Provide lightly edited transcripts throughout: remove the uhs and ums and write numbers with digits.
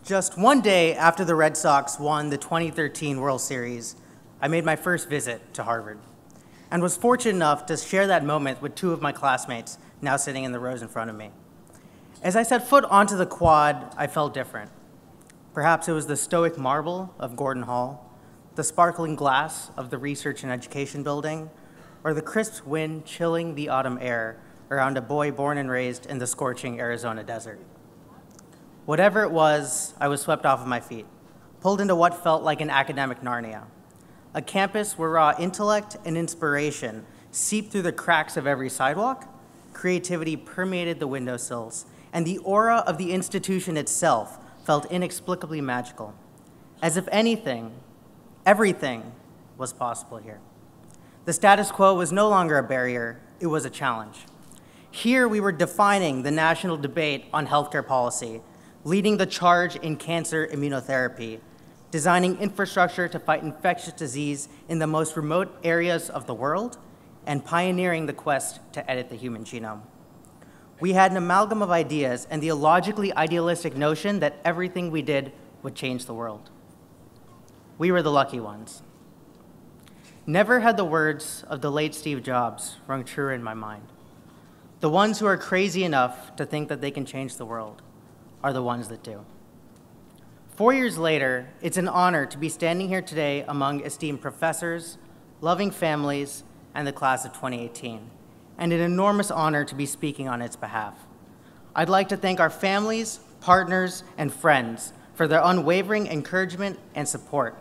Just one day after the Red Sox won the 2013 World Series, I made my first visit to Harvard and was fortunate enough to share that moment with two of my classmates now sitting in the rows in front of me. As I set foot onto the quad, I felt different. Perhaps it was the stoic marble of Gordon Hall, the sparkling glass of the Research and Education Building, or the crisp wind chilling the autumn air around a boy born and raised in the scorching Arizona desert. Whatever it was, I was swept off of my feet, pulled into what felt like an academic Narnia, a campus where raw intellect and inspiration seeped through the cracks of every sidewalk, creativity permeated the windowsills, and the aura of the institution itself felt inexplicably magical, as if anything, everything was possible here. The status quo was no longer a barrier, it was a challenge. Here we were defining the national debate on healthcare policy, leading the charge in cancer immunotherapy, designing infrastructure to fight infectious disease in the most remote areas of the world, and pioneering the quest to edit the human genome. We had an amalgam of ideas and the illogically idealistic notion that everything we did would change the world. We were the lucky ones. Never had the words of the late Steve Jobs rung truer in my mind. The ones who are crazy enough to think that they can change the world are the ones that do. 4 years later, it's an honor to be standing here today among esteemed professors, loving families, and the class of 2018, and an enormous honor to be speaking on its behalf. I'd like to thank our families, partners, and friends for their unwavering encouragement and support.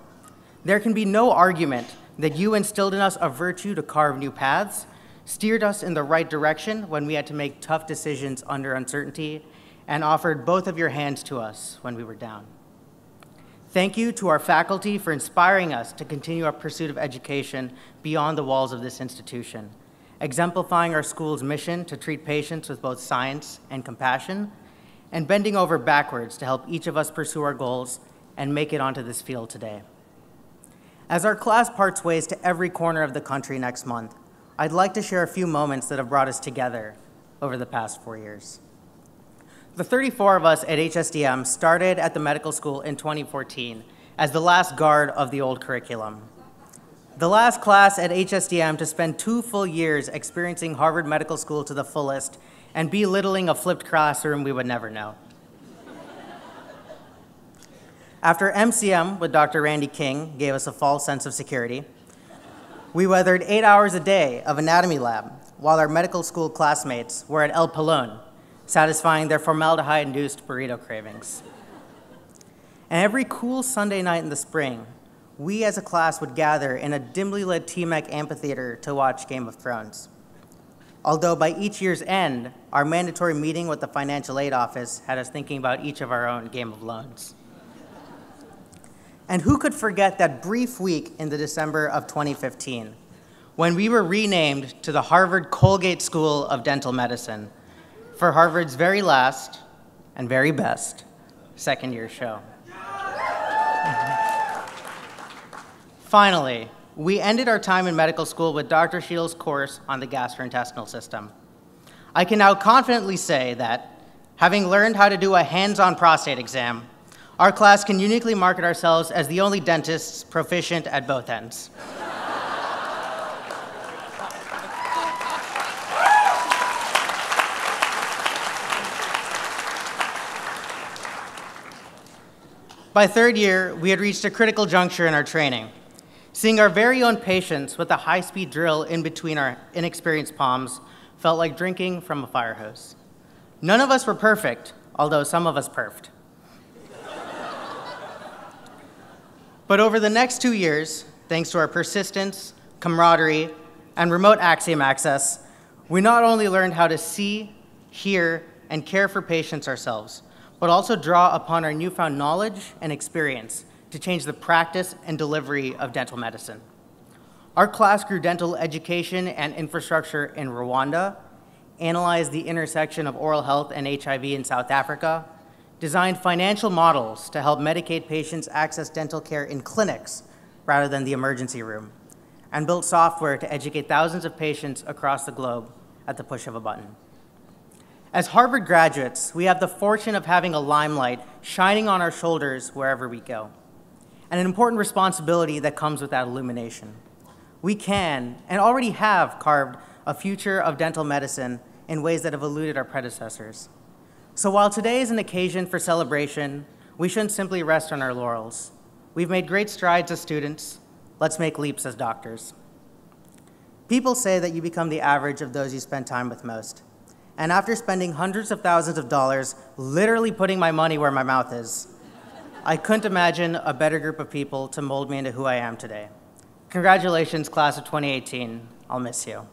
There can be no argument that you instilled in us a virtue to carve new paths, steered us in the right direction when we had to make tough decisions under uncertainty, and offered both of your hands to us when we were down. Thank you to our faculty for inspiring us to continue our pursuit of education beyond the walls of this institution, exemplifying our school's mission to treat patients with both science and compassion, and bending over backwards to help each of us pursue our goals and make it onto this field today. As our class parts ways to every corner of the country next month, I'd like to share a few moments that have brought us together over the past 4 years. The 34 of us at HSDM started at the medical school in 2014 as the last guard of the old curriculum. The last class at HSDM to spend 2 full years experiencing Harvard Medical School to the fullest and belittling a flipped classroom we would never know. After MCM with Dr. Randy King gave us a false sense of security, we weathered 8 hours a day of anatomy lab while our medical school classmates were at El Pelon, satisfying their formaldehyde-induced burrito cravings. And every cool Sunday night in the spring, we as a class would gather in a dimly lit TMEC amphitheater to watch Game of Thrones. Although by each year's end, our mandatory meeting with the financial aid office had us thinking about each of our own game of loans. And who could forget that brief week in the December of 2015, when we were renamed to the Harvard Colgate School of Dental Medicine for Harvard's very last and very best second-year show. Finally, we ended our time in medical school with Dr. Shields' course on the gastrointestinal system. I can now confidently say that, having learned how to do a hands-on prostate exam, our class can uniquely market ourselves as the only dentists proficient at both ends. By third year, we had reached a critical juncture in our training. Seeing our very own patients with a high-speed drill in between our inexperienced palms felt like drinking from a fire hose. None of us were perfect, although some of us perfed. But over the next 2 years, thanks to our persistence, camaraderie, and remote Axiom access, we not only learned how to see, hear, and care for patients ourselves, but also draw upon our newfound knowledge and experience to change the practice and delivery of dental medicine. Our class grew dental education and infrastructure in Rwanda, analyzed the intersection of oral health and HIV in South Africa, designed financial models to help Medicaid patients access dental care in clinics rather than the emergency room, and built software to educate thousands of patients across the globe at the push of a button. As Harvard graduates, we have the fortune of having a limelight shining on our shoulders wherever we go, and an important responsibility that comes with that illumination. We can, and already have, carved a future of dental medicine in ways that have eluded our predecessors. So while today is an occasion for celebration, we shouldn't simply rest on our laurels. We've made great strides as students. Let's make leaps as doctors. People say that you become the average of those you spend time with most. And after spending hundreds of thousands of dollars literally putting my money where my mouth is, I couldn't imagine a better group of people to mold me into who I am today. Congratulations, class of 2018. I'll miss you.